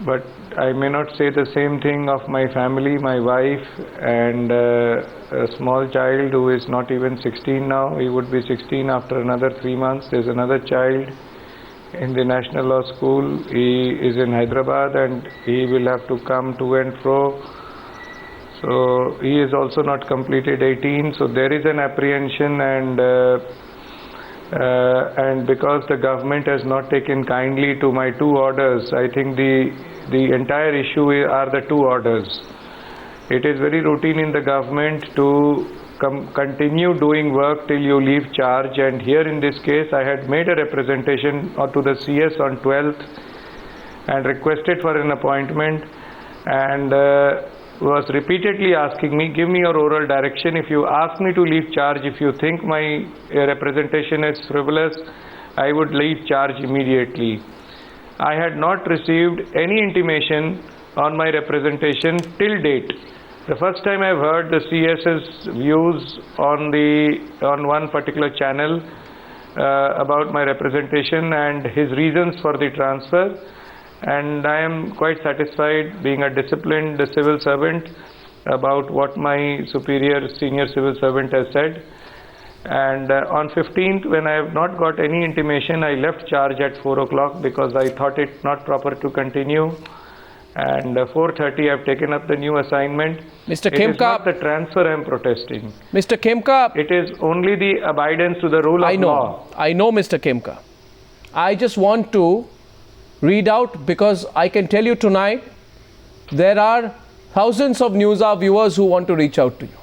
but I may not say the same thing of my family, my wife, and a small child who is not even 16 now. He would be 16 after another 3 months. There's another child in the National Law School. He is in Hyderabad and he will have to come to and fro. So he is also not completed 18. So there is an apprehension, and because the government has not taken kindly to my 2 orders, I think the entire issue are the 2 orders. It is very routine in the government to continue doing work till you leave charge, and here in this case I had made a representation to the CS on 12th and requested for an appointment, and was repeatedly asking me, give me your oral direction. If you ask me to leave charge, if you think my representation is frivolous, I would leave charge immediately. I had not received any intimation on my representation till date. The first time I've heard the CS's views on one particular channel about my representation and his reasons for the transfer, and I am quite satisfied, being a disciplined civil servant, about what my senior civil servant has said. And on 15th, when I have not got any intimation, I left charge at 4 o'clock because I thought it not proper to continue. And 4:30 I have taken up the new assignment. Mr. It is not the transfer I am protesting. Mr. Khemka, it is only the abidance to the rule of law. I know, Mr. Khemka. I just want to read out, because I can tell you tonight there are thousands of News Hour viewers who want to reach out to you.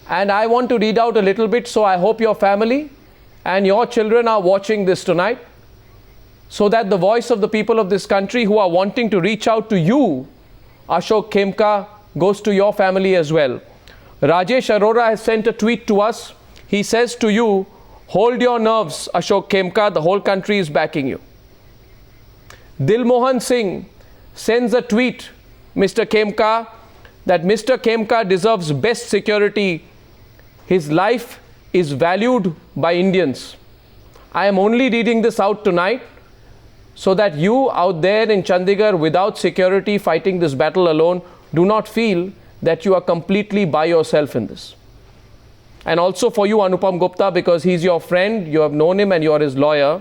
And I want to read out a little bit, so I hope your family and your children are watching this tonight, so that the voice of the people of this country who are wanting to reach out to you, Ashok Khemka, goes to your family as well. Rajesh Arora has sent a tweet to us. He says to you, hold your nerves, Ashok Khemka, the whole country is backing you. Dilmohan Singh sends a tweet, Mr. Khemka, that Mr. Khemka deserves best security. His life is valued by Indians. I am only reading this out tonight so that you out there in Chandigarh without security fighting this battle alone do not feel that you are completely by yourself in this. And also for you, Anupam Gupta, because he's your friend, you have known him and you are his lawyer.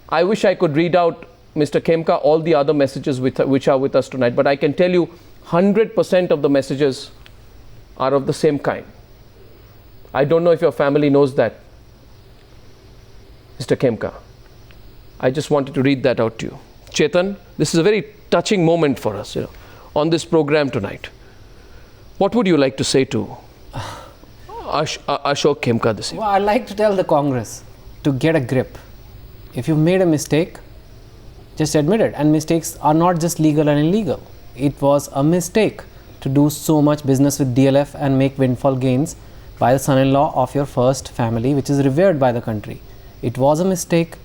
I wish I could read out, Mr. Khemka, all the other messages which are with us tonight, but I can tell you 100% of the messages are of the same kind. I don't know if your family knows that, Mr. Khemka. I just wanted to read that out to you. Chetan, this is a very touching moment for us, on this program tonight. What would you like to say to Ashok Khemka this evening? Well, I'd like to tell the Congress to get a grip. If you've made a mistake, just admit it. And mistakes are not just legal and illegal. It was a mistake to do so much business with DLF and make windfall gains by the son-in-law of your first family, which is revered by the country. It was a mistake.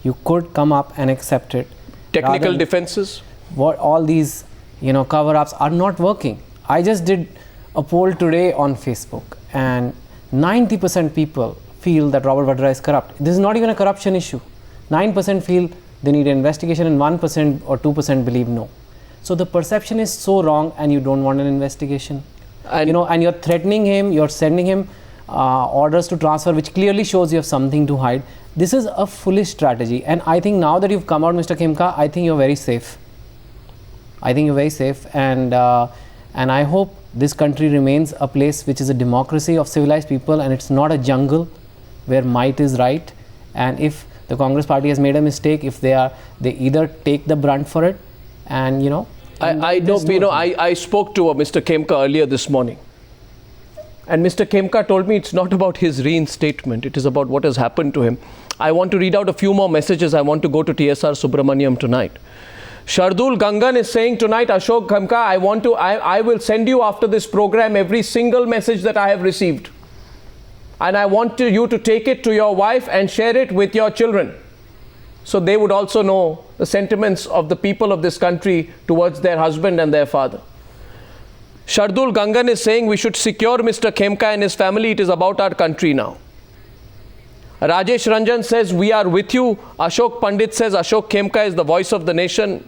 You could come up and accept it. Technical defenses? What all these, cover-ups are not working. I just did a poll today on Facebook, and 90% people feel that Robert Vadra is corrupt. This is not even a corruption issue. 9% feel they need an investigation, and 1% or 2% believe no. So the perception is so wrong, and you don't want an investigation. And and you're threatening him, you're sending him orders to transfer, which clearly shows you have something to hide. This is a foolish strategy, and I think now that you've come out, Mr. Khemka, I think you're very safe. I think you're very safe, and I hope this country remains a place which is a democracy of civilized people, and it's not a jungle where might is right. And if the Congress party has made a mistake, if they either take the brunt for it, and I spoke to Mr. Khemka earlier this morning, and Mr. Khemka told me it's not about his reinstatement, it is about what has happened to him. I want to read out a few more messages. I want to go to TSR Subramaniam tonight. Shardul Gangan is saying tonight, Ashok Khemka, I will send you after this program every single message that I have received. And I want you to take it to your wife and share it with your children, so they would also know the sentiments of the people of this country towards their husband and their father. Shardul Gangan is saying we should secure Mr. Khemka and his family. It is about our country now. Rajesh Ranjan says we are with you. Ashok Pandit says Ashok Khemka is the voice of the nation.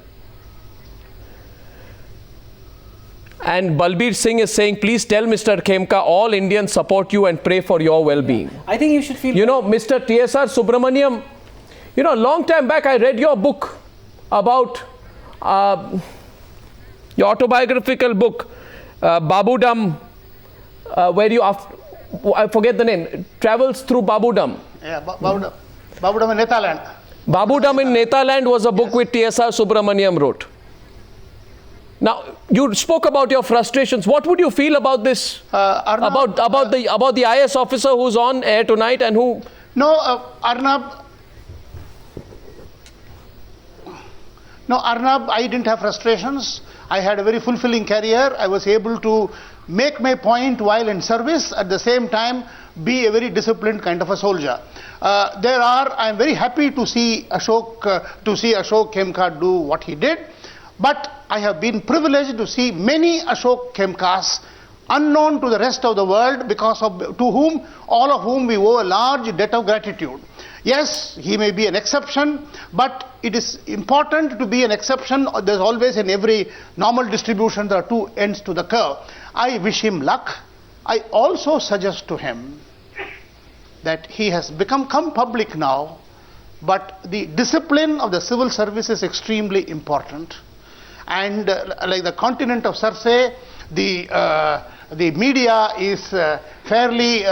And Balbir Singh is saying, please tell Mr. Khemka all Indians support you and pray for your well-being. I think you should feel. You know, Mr. TSR Subramaniam, you know, a long time back I read your book about your autobiographical book, Babudam, where you, I forget the name, travels through Babudam. Yeah, Babudam in Netherlands. Babudam in Netherlands was a book which TSR Subramaniam wrote. Now, you spoke about your frustrations. What would you feel about this? Arnab, about the IS officer who's on air tonight and who? No, Arnab. No, Arnab, I didn't have frustrations. I had a very fulfilling career. I was able to make my point while in service, at the same time be a very disciplined kind of a soldier. I am very happy to see Ashok Khemka do what he did. But I have been privileged to see many Ashok Khemkas unknown to the rest of the world, all of whom we owe a large debt of gratitude. Yes, he may be an exception, but it is important to be an exception. There's always, in every normal distribution, there are two ends to the curve. I wish him luck. I also suggest to him that he has become public now, but the discipline of the civil service is extremely important. And like the continent of Circe, the media is fairly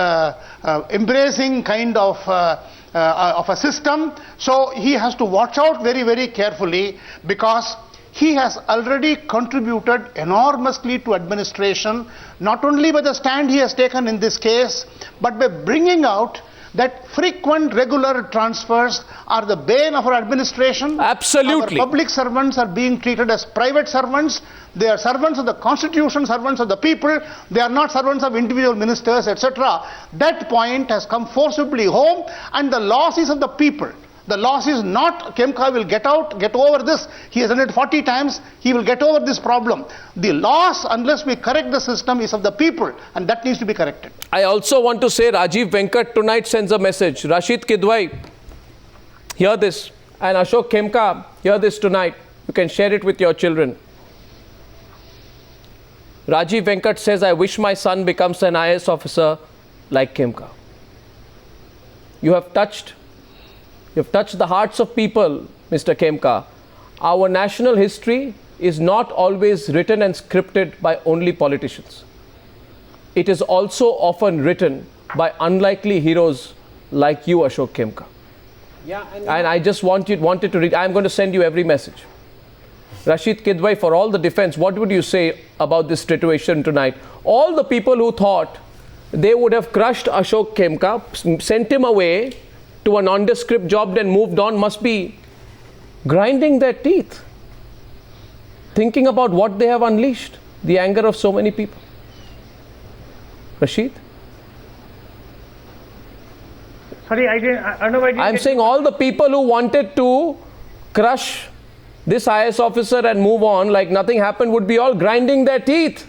embracing kind of a system. So he has to watch out very, very carefully, because he has already contributed enormously to administration, not only by the stand he has taken in this case, but by bringing out that frequent regular transfers are the bane of our administration. Absolutely. Our public servants are being treated as private servants. They are servants of the constitution, servants of the people. They are not servants of individual ministers, etc. That point has come forcibly home, and the loss is of the people. The loss is not Khemka will get over this. He has done it 40 times. He will get over this problem. The loss, unless we correct the system, is of the people, and that needs to be corrected. I also want to say Rajiv Venkat tonight sends a message. Rashid Kidwai, hear this. And Ashok Khemka, hear this tonight. You can share it with your children. Rajiv Venkat says, I wish my son becomes an IS officer like Khemka. You have touched the hearts of people, Mr. Khemka. Our national history is not always written and scripted by only politicians. It is also often written by unlikely heroes like you, Ashok Khemka. Yeah, and I just wanted to read. I'm going to send you every message. Rashid Kidwai, for all the defense, what would you say about this situation tonight? All the people who thought they would have crushed Ashok Khemka, sent him away to a nondescript job, then moved on, must be grinding their teeth, thinking about what they have unleashed, the anger of so many people. Rashid? Sorry, I don't know why. I'm saying all the people who wanted to crush this IS officer and move on like nothing happened would be all grinding their teeth,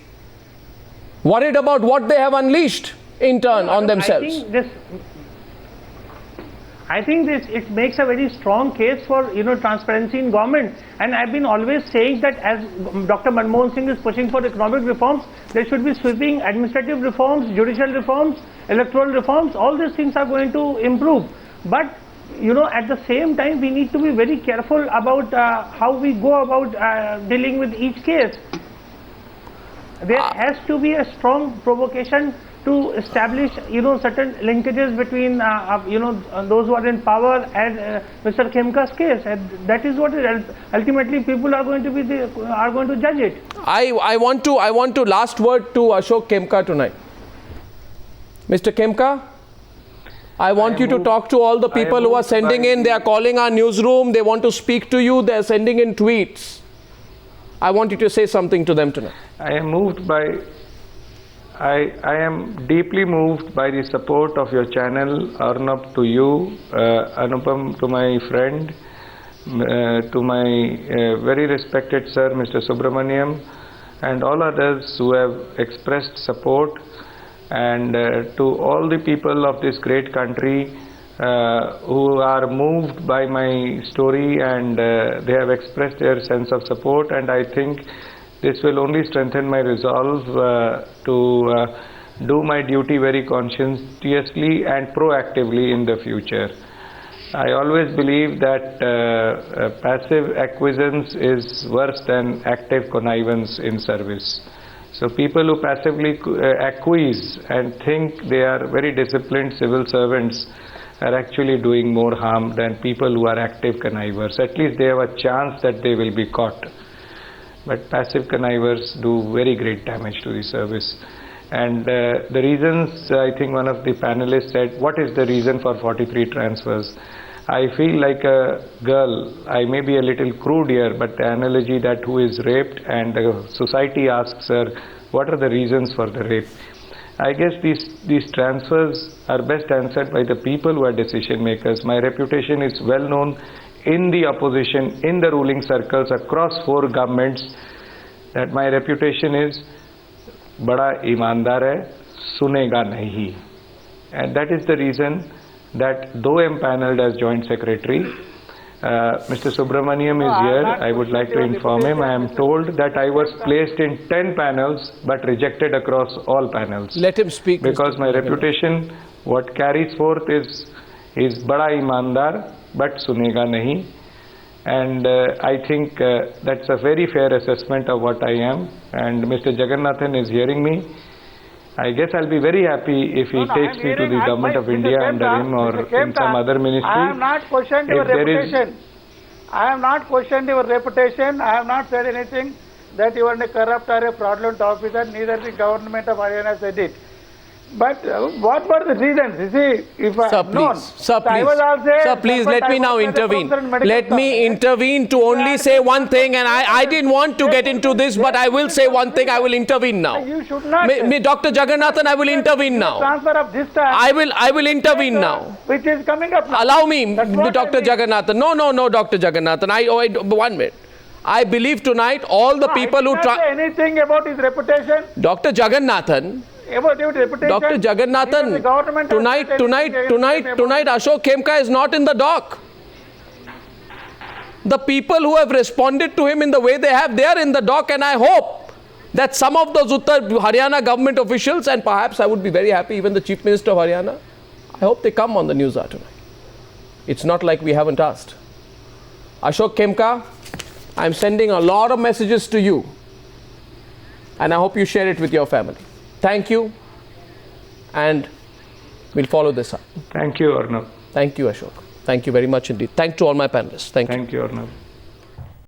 worried about what they have unleashed in turn on themselves. I think it makes a very strong case for transparency in government, and I've been always saying that as Dr. Manmohan Singh is pushing for economic reforms, there should be sweeping administrative reforms, judicial reforms, electoral reforms. All these things are going to improve, but at the same time we need to be very careful about how we go about dealing with each case. There has to be a strong provocation to establish certain linkages between those who are in power and Mr. Khemka's case, and that is what ultimately people are going to judge it. I want to last word to Ashok Khemka tonight. Mr. Khemka, I want you to talk to all the people who are sending in. They are calling our newsroom. They want to speak to you. They are sending in tweets. I want you to say something to them tonight. I am deeply moved by the support of your channel, Arnab, to you, Anupam, to my friend, to my very respected sir, Mr. Subramaniam, and all others who have expressed support, and to all the people of this great country who are moved by my story, and they have expressed their sense of support. And I think This will only strengthen my resolve to do my duty very conscientiously and proactively in the future. I always believe that passive acquiescence is worse than active connivance in service. So people who passively acquiesce and think they are very disciplined civil servants are actually doing more harm than people who are active connivers. At least they have a chance that they will be caught. But passive connivers do very great damage to the service. And the reasons, I think one of the panelists said, what is the reason for 43 transfers? I feel like a girl. I may be a little crude here, but the analogy that who is raped and the society asks her, what are the reasons for the rape? I guess these transfers are best answered by the people who are decision makers. My reputation is well known in the opposition, in the ruling circles across 4 governments, that my reputation is bada ईमानदार है, सुनेगा नहीं. And that is the reason that though empaneled as Joint Secretary, Mr. Subramaniam is here. I would like to inform him. I am told that I was placed in 10 panels but rejected across all panels. Let him speak. Because my reputation, what carries forth is bada ईमानदार but sunega nahi. And I think that's a very fair assessment of what I am. And Mr. Jagannathan is hearing me. I guess I'll be very happy if he takes me to the government of India under him or in some other ministry. I have not questioned your reputation. I have not questioned your reputation. I have not said anything that you are a corrupt or a fraudulent officer. Neither the government of Haryana said it. But what were the reasons? You see, if I had known, Sir, I was also Sir, please, let me now intervene. Let me intervene to only say one thing, and I didn't want to get into this, but I will say one thing. I will intervene now. You should not. Dr. Jagannathan, I will intervene now. Transfer of this time. I will intervene now. Which is coming up now. Allow me, That's what Dr. I mean. Jagannathan. No, Dr. Jagannathan. 1 minute. I believe tonight all the people who I did not say anything about his reputation. Dr. Jagannathan. About your reputation. Dr. Jagannathan, tonight, Ashok Khemka is not in the dock. The people who have responded to him in the way they have, they are in the dock, and I hope that some of those Uttar Haryana government officials, and perhaps I would be very happy, even the Chief Minister of Haryana, I hope they come on the news tonight. It's not like we haven't asked. Ashok Khemka, I'm sending a lot of messages to you, and I hope you share it with your family. Thank you, and we'll follow this up. Thank you, Arnab. Thank you, Ashok. Thank you very much indeed. Thank to all my panelists. Thank you. Thank you, Arnab.